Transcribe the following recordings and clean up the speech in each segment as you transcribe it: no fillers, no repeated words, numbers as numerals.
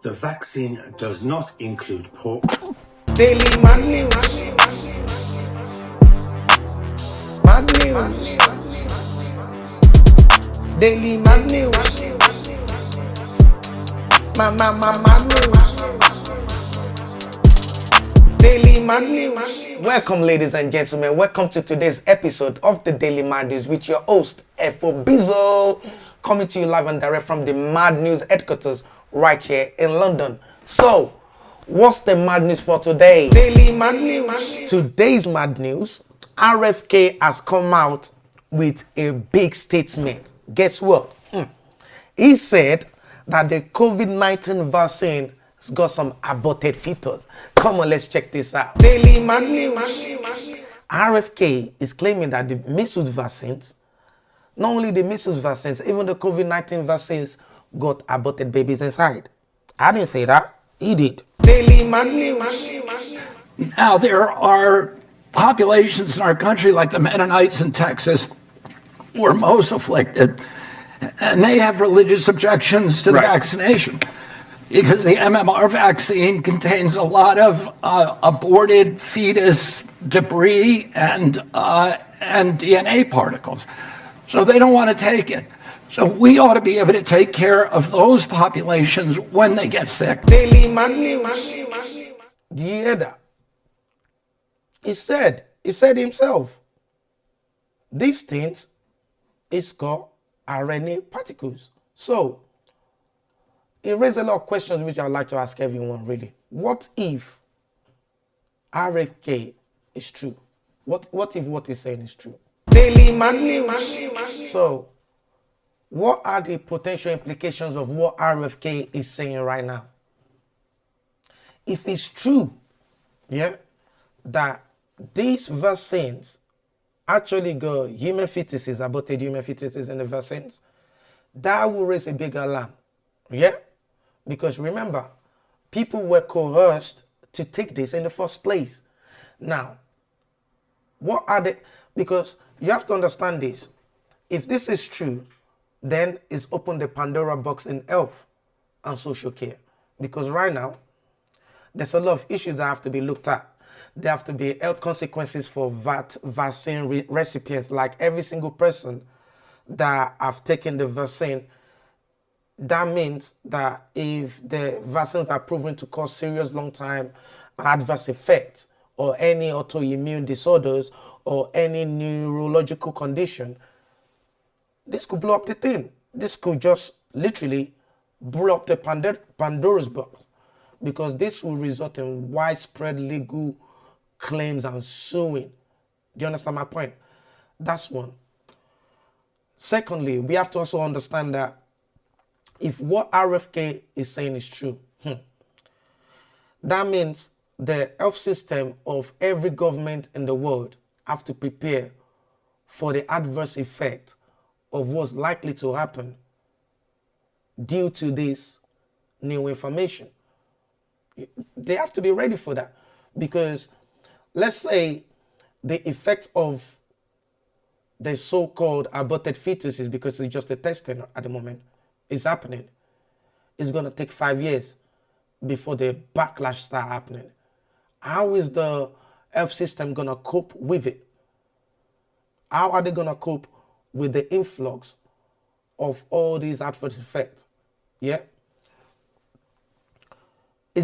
The vaccine does not include pork. Daily Mad News. Mad News. Daily Mad News. Mad News. Daily Mad News. Welcome, ladies and gentlemen. Welcome to today's episode of the Daily Mad News with your host, Efo Bizo, coming to you live and direct from the Mad News headquarters right here in London. So, what's the Mad News for today? Daily Mad News. Today's Mad News, RFK has come out with a big statement. Guess what? He said that the COVID-19 vaccine has got some aborted fetus. Come on, let's check this out. Daily Mad News. RFK is claiming that the measles vaccines, not only the measles vaccines, even the COVID-19 vaccines got aborted babies inside. I didn't say that. He did. Daily Mad News. Now, there are populations in our country, like the Mennonites in Texas, who are most afflicted, and they have religious objections to the vaccination because the MMR vaccine contains a lot of aborted fetus debris and DNA particles. So they don't want to take it. So we ought to be able to take care of those populations when they get sick. Daily Mad News. Do you hear that? He said himself, these things is called RNA particles. So, it raised a lot of questions which I'd like to ask everyone really. What if RFK is true? What if what he's saying is true? Daily Mad News. So, what are the potential implications of what RFK is saying right now? If it's true, that these vaccines actually got human fetuses, aborted human fetuses in the vaccines, that will raise a big alarm. Because remember, people were coerced to take this in the first place. Now, what are the... Because you have to understand this. If this is true, then it's opened the Pandora box in health and social care. Because right now, there's a lot of issues that have to be looked at. There have to be health consequences for vaccine recipients, like every single person that have taken the vaccine. That means that if the vaccines are proven to cause serious long-time adverse effects or any autoimmune disorders or any neurological condition, this could blow up the thing. This could just literally blow up the Pandora's box, because this will result in widespread legal claims and suing. Do you understand my point? That's one. Secondly, we have to also understand that if what RFK is saying is true, that means the health system of every government in the world have to prepare for the adverse effect of what's likely to happen due to this new information. They have to be ready for that, because let's say the effect of the so-called aborted fetuses, because it's just a testing at the moment, is happening. It's going to take 5 years before the backlash start happening. How is the health system going to cope with it? How are they going to cope with the influx of all these adverse effects? It's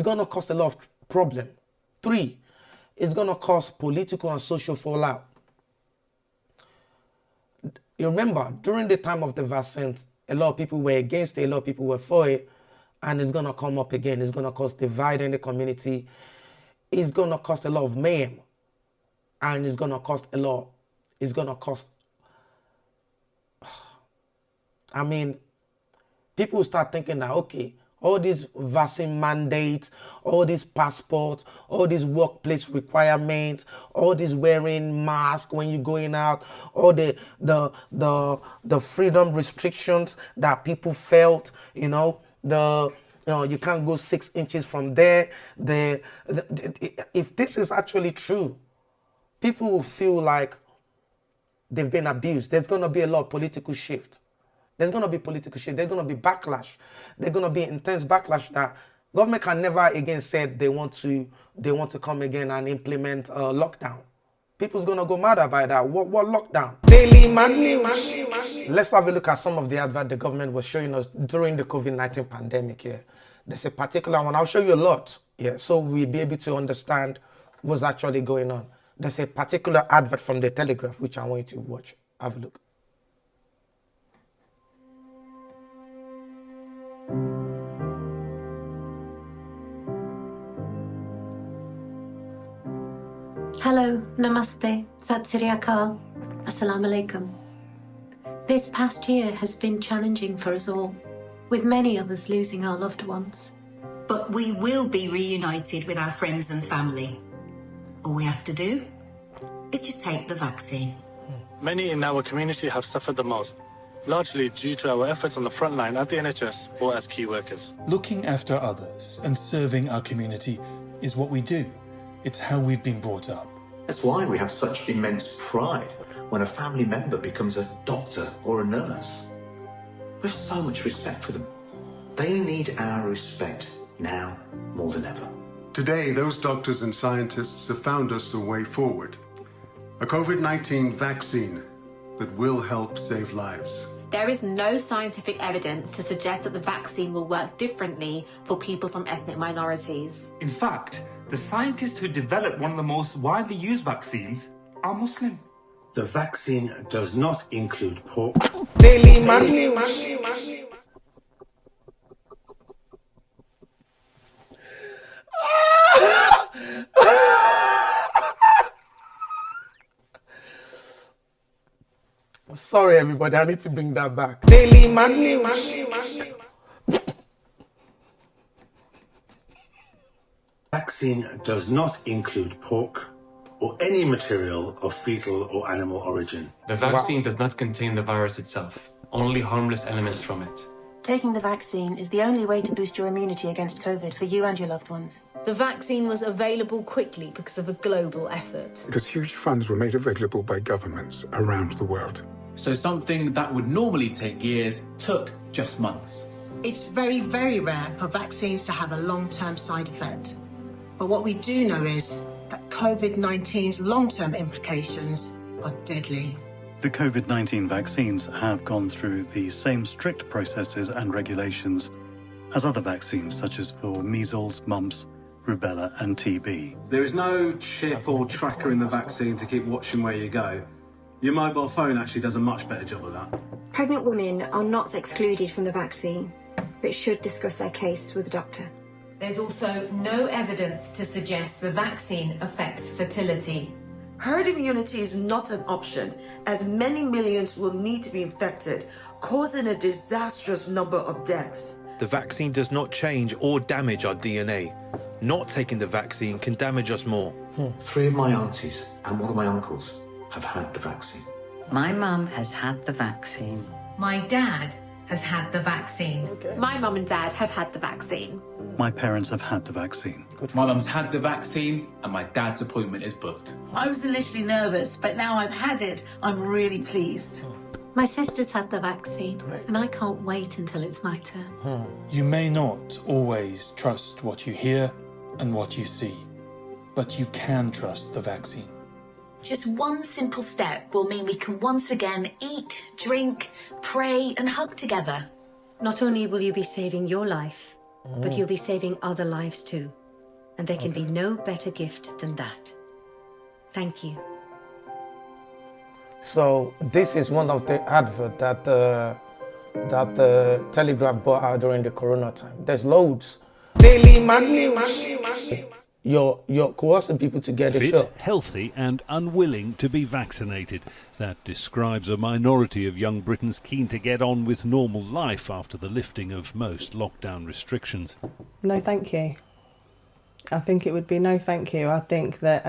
going to cause a lot of problem. 3, it's going to cause political and social fallout. You remember, during the time of the vaccines, a lot of people were against it, a lot of people were for it, and it's going to come up again. It's going to cause divide in the community. It's going to cause a lot of mayhem, and it's going to cost a lot. It's going to cost... I mean, people start thinking that, okay, all these vaccine mandates, all these passports, all these workplace requirements, all this wearing mask when you're going out, all the freedom restrictions that people felt, you can't go 6 inches from there. If this is actually true, people will feel like they've been abused. There's going to be a lot of political shift. There's going to be political shift. There's going to be backlash. There's going to be intense backlash that Government can never again say they want to come again and implement a lockdown. People's gonna go mad about that. What lockdown? Daily man news. Let's have a look at some of the advert the government was showing us during the COVID-19 pandemic. Yeah, there's a particular one. I'll show you a lot. Yeah, so we'll be able to understand what's actually going on. There's a particular advert from the Telegraph which I want you to watch. Have a look. Hello, namaste, sat sri akal, assalamu alaikum. This past year has been challenging for us all, with many of us losing our loved ones. But we will be reunited with our friends and family. All we have to do is just take the vaccine. Many in our community have suffered the most, largely due to our efforts on the front line at the NHS or as key workers. Looking after others and serving our community is what we do. It's how we've been brought up. That's why we have such immense pride when a family member becomes a doctor or a nurse. We have so much respect for them. They need our respect now more than ever. Today, those doctors and scientists have found us a way forward. A COVID-19 vaccine that will help save lives. There is no scientific evidence to suggest that the vaccine will work differently for people from ethnic minorities. In fact, the scientists who developed one of the most widely used vaccines are Muslim. The vaccine does not include pork. Daily man news. Sorry, everybody. I need to bring that back. Daily man news. Vaccine does not include pork or any material of fetal or animal origin. The vaccine does not contain the virus itself, only harmless elements from it. Taking the vaccine is the only way to boost your immunity against COVID for you and your loved ones. The vaccine was available quickly because of a global effort. Because huge funds were made available by governments around the world. So something that would normally take years took just months. It's very, very rare for vaccines to have a long-term side effect. But what we do know is that COVID-19's long-term implications are deadly. The COVID-19 vaccines have gone through the same strict processes and regulations as other vaccines, such as for measles, mumps, rubella and TB. There is no chip or tracker in the vaccine to keep watching where you go. Your mobile phone actually does a much better job of that. Pregnant women are not excluded from the vaccine, but should discuss their case with a doctor. There's also no evidence to suggest the vaccine affects fertility. Herd immunity is not an option, as many millions will need to be infected, causing a disastrous number of deaths. The vaccine does not change or damage our DNA. Not taking the vaccine can damage us more. 3 of my aunties and one of my uncles have had the vaccine. My mum has had the vaccine. My dad has had the vaccine. My mum and dad have had the vaccine. My parents have had the vaccine. My mum's had the vaccine and my dad's appointment is booked. I was initially nervous, but now I've had it, I'm really pleased. My sister's had the vaccine, and I can't wait until it's my turn. You may not always trust what you hear and what you see, but you can trust the vaccine. Just one simple step will mean we can once again eat, drink, pray and hug together. Not only will you be saving your life, but you'll be saving other lives too. And there can be no better gift than that. Thank you. So this is one of the adverts that the Telegraph brought out during the Corona time. There's loads. Daily man news. You're coercing people to get a shot. Healthy and unwilling to be vaccinated. That describes a minority of young Britons keen to get on with normal life after the lifting of most lockdown restrictions. No, thank you. I think it would be no thank you. I think that,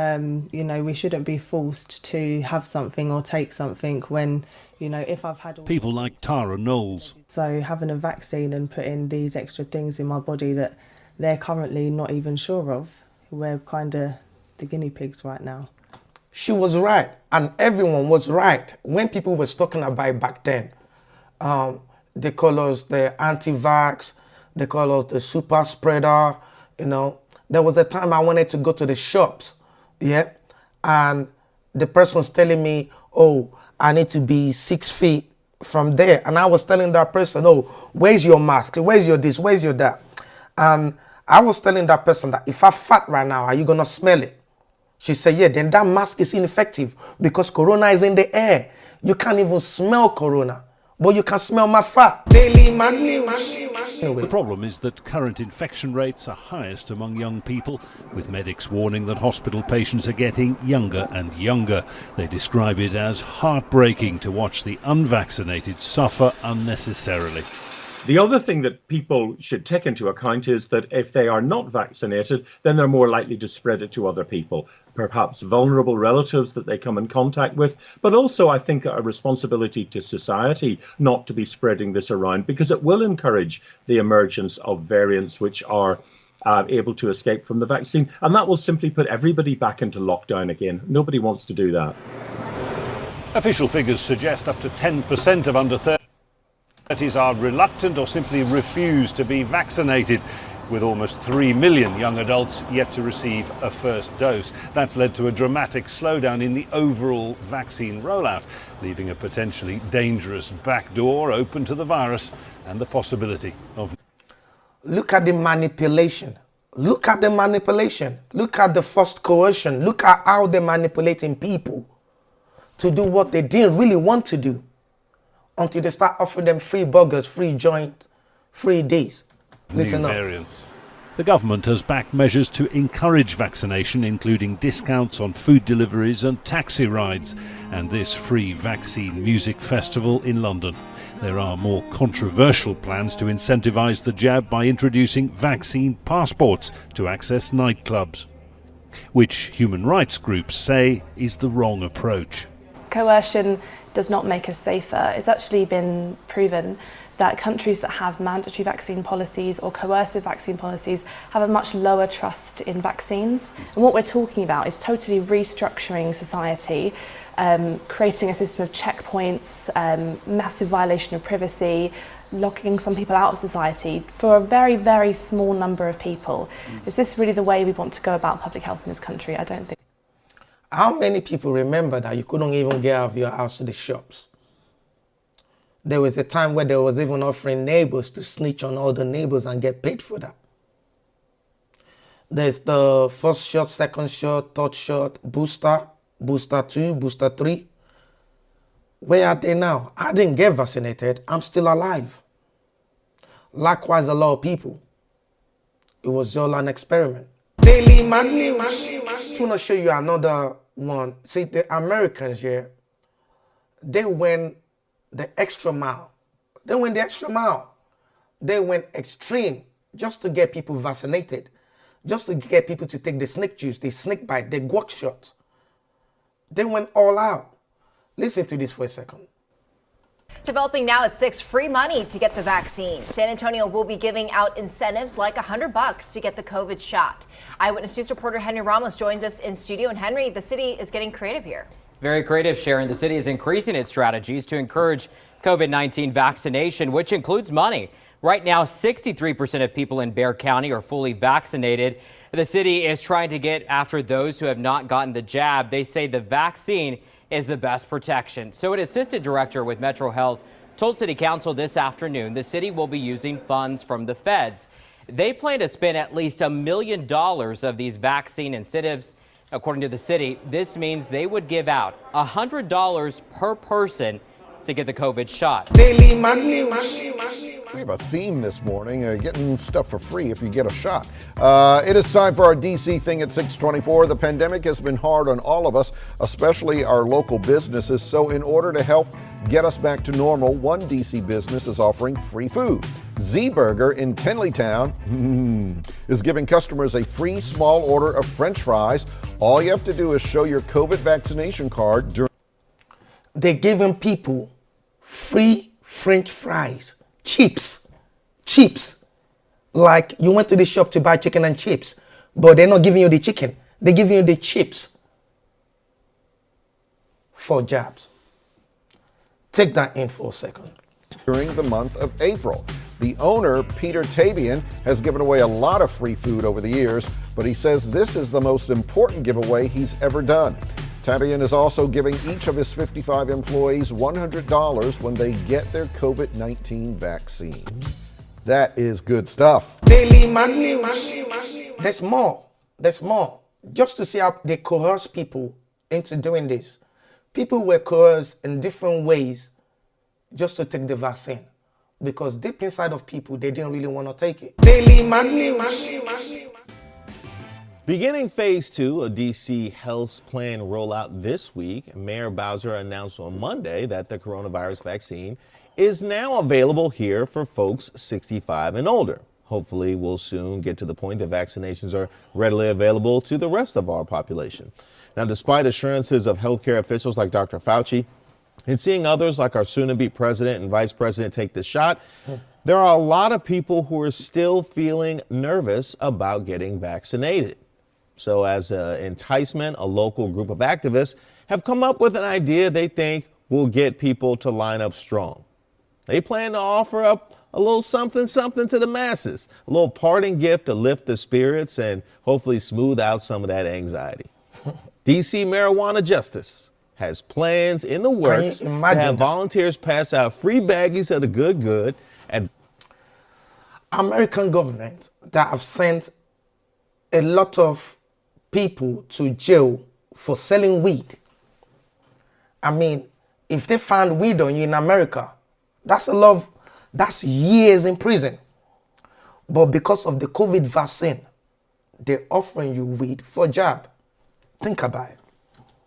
we shouldn't be forced to have something or take something when, if I've had... People like Tara Knowles. So having a vaccine and putting these extra things in my body that they're currently not even sure of, we're kind of the guinea pigs right now. She was right, and everyone was right. When people were talking about it back then, they call us the anti-vax, They call us the super spreader. You know, there was a time I wanted to go to the shops, yeah, and the person's telling me, oh, I need to be 6 feet from there. And I was telling that person, oh, where's your mask? Where's your this? Where's your that? And I was telling that person that if I fart right now, are you going to smell it? She said, yeah, then that mask is ineffective because corona is in the air. You can't even smell corona, but you can smell my fat. Daily Mag News. The problem is that current infection rates are highest among young people, with medics warning that hospital patients are getting younger and younger. They describe it as heartbreaking to watch the unvaccinated suffer unnecessarily. The other thing that people should take into account is that if they are not vaccinated, then they're more likely to spread it to other people, perhaps vulnerable relatives that they come in contact with, but also I think a responsibility to society not to be spreading this around, because it will encourage the emergence of variants which are able to escape from the vaccine, and that will simply put everybody back into lockdown again. Nobody wants to do that. Official figures suggest up to 10% of under 30s are reluctant or simply refuse to be vaccinated, with almost 3 million young adults yet to receive a first dose. That's led to a dramatic slowdown in the overall vaccine rollout, leaving a potentially dangerous back door open to the virus and the possibility of... Look at the manipulation. Look at the manipulation. Look at the forced coercion. Look at how they're manipulating people to do what they didn't really want to do, until they start offering them free burgers, free joint, free days. Listen up. Variants. The government has backed measures to encourage vaccination, including discounts on food deliveries and taxi rides, and this free vaccine music festival in London. There are more controversial plans to incentivise the jab by introducing vaccine passports to access nightclubs, which human rights groups say is the wrong approach. Coercion does not make us safer. It's actually been proven that countries that have mandatory vaccine policies or coercive vaccine policies have a much lower trust in vaccines. And what we're talking about is totally restructuring society, creating a system of checkpoints, massive violation of privacy, locking some people out of society for a very, very small number of people. Is this really the way we want to go about public health in this country? I don't think. How many people remember that you couldn't even get out of your house to the shops? There was a time where there was even offering neighbors to snitch on all the neighbors and get paid for that. There's the first shot, second shot, third shot, booster, booster 2, booster 3. Where are they now? I didn't get vaccinated. I'm still alive. Likewise, a lot of people. It was all an experiment. Daily Mag News. I just want to show you another one. See, the Americans here, they went the extra mile. They went the extra mile. They went extreme just to get people vaccinated, just to get people to take the snake juice, the snake bite, the guac shot. They went all out. Listen to this for a second. Developing now at 6, free money to get the vaccine. San Antonio will be giving out incentives like $100 to get the COVID shot. Eyewitness News reporter Henry Ramos joins us in studio. And Henry, the city is getting creative here. Very creative, Sharon. The city is increasing its strategies to encourage COVID-19 vaccination, which includes money. Right now, 63% of people in Bexar County are fully vaccinated. The city is trying to get after those who have not gotten the jab. They say the vaccine is the best protection. So an assistant director with Metro Health told City Council this afternoon the city will be using funds from the feds. They plan to spend at least $1 million of these vaccine incentives. According to the city, this means they would give out $100 per person to get the COVID shot. Daily Mag News. We have a theme this morning, getting stuff for free if you get a shot. It is time for our DC Thing at 6:24. The pandemic has been hard on all of us, especially our local businesses. So in order to help get us back to normal, one DC business is offering free food. Z-Burger in Tenleytown is giving customers a free small order of French fries. All you have to do is show your COVID vaccination card during... They're giving people free French fries. Chips. Like you went to the shop to buy chicken and chips, but they're not giving you the chicken. They're giving you the chips for jabs. Take that in for a second. During the month of April. The owner, Peter Tabian, has given away a lot of free food over the years, but he says this is the most important giveaway he's ever done. Tabian is also giving each of his 55 employees $100 when they get their COVID-19 vaccine. That is good stuff. Daily Mag News. There's more. There's more. Just to see how they coerce people into doing this. People were coerced in different ways just to take the vaccine. Because deep inside of people, they didn't really want to take it. Daily Mag News. Beginning phase 2 of DC Health's plan rollout this week, Mayor Bowser announced on Monday that the coronavirus vaccine is now available here for folks 65 and older. Hopefully, we'll soon get to the point that vaccinations are readily available to the rest of our population. Now, despite assurances of healthcare officials like Dr. Fauci, and seeing others like our soon-to-be president and vice president take the shot, there are a lot of people who are still feeling nervous about getting vaccinated. So as an enticement, a local group of activists have come up with an idea they think will get people to line up strong. They plan to offer up a little something to the masses, a little parting gift to lift the spirits and hopefully smooth out some of that anxiety. DC Marijuana Justice has plans in the works to have volunteers pass out free baggies of the good and American government that have sent a lot of people to jail for selling weed. I mean, if they found weed on you in America, that's years in prison. But because of the COVID vaccine, they're offering you weed for a jab. Think about it.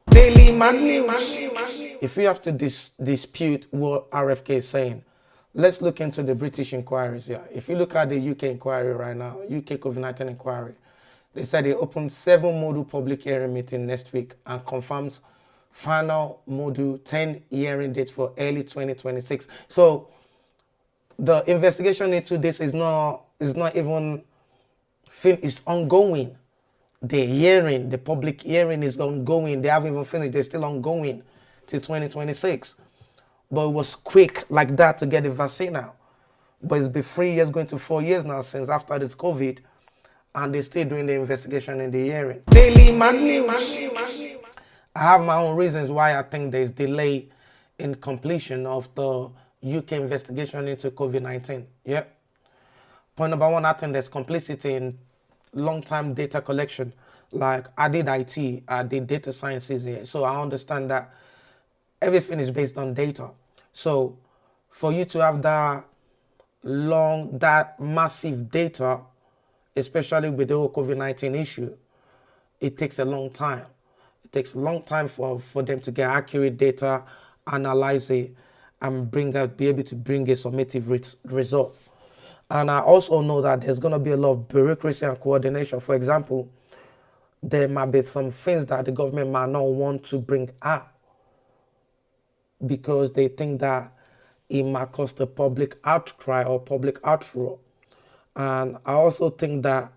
Daily Mag News. If we have to dispute what RFK is saying, let's look into the British inquiries here. If you look at the UK inquiry right now, UK COVID-19 inquiry, they said they opened 7 module public hearing meeting next week and confirms final module 10 hearing date for early 2026. So the investigation into this is not even finished. It's ongoing. The public hearing is ongoing. They haven't even finished. They're still ongoing till 2026. But it was quick like that to get the vaccine out. But it's been 3 years going to 4 years now since after this COVID, and they're still doing the investigation in the hearing. Daily Mag News. I have my own reasons why I think there's delay in completion of the UK investigation into COVID-19. Yeah. Point number 1, I think there's complicity in long-time data collection. Like I did IT, I did data sciences here, so I understand that everything is based on data. So for you to have that massive data, especially with the whole COVID-19 issue, it takes a long time. It takes a long time for them to get accurate data, analyze it, and be able to bring a summative result. And I also know that there's going to be a lot of bureaucracy and coordination. For example, there might be some things that the government might not want to bring out because they think that it might cause a public outcry or public outroar. And I also think that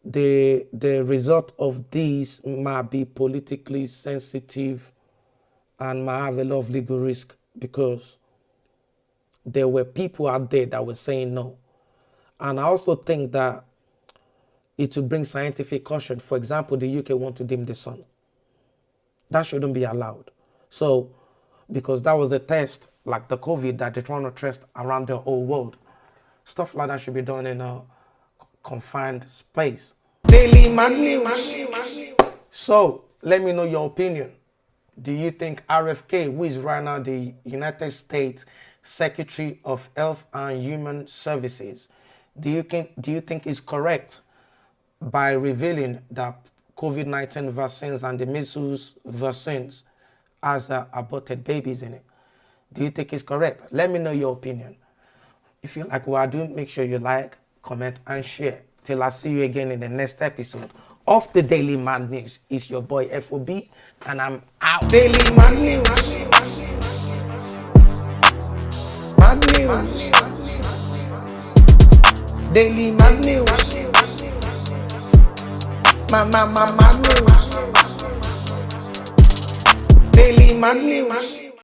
the result of this might be politically sensitive and might have a lot of legal risk because there were people out there that were saying no. And I also think that it will bring scientific caution. For example, the UK want to dim the sun. That shouldn't be allowed. So, because that was a test, like the COVID, that they're trying to test around the whole world. Stuff like that should be done in a confined space. Daily Mag News. So, let me know your opinion. Do you think RFK, who is right now the United States Secretary of Health and Human Services, do you think is correct by revealing that COVID-19 vaccines and the measles vaccines has the aborted babies in it? Do you think it's correct? Let me know your opinion. If you like what I do, make sure you like, comment, and share. Till I see you again in the next episode of the Daily Mag News. It's your boy FOB, and I'm out. Daily Mag News. Mag News. Daily Mag News. Mag News. Daily Mag News.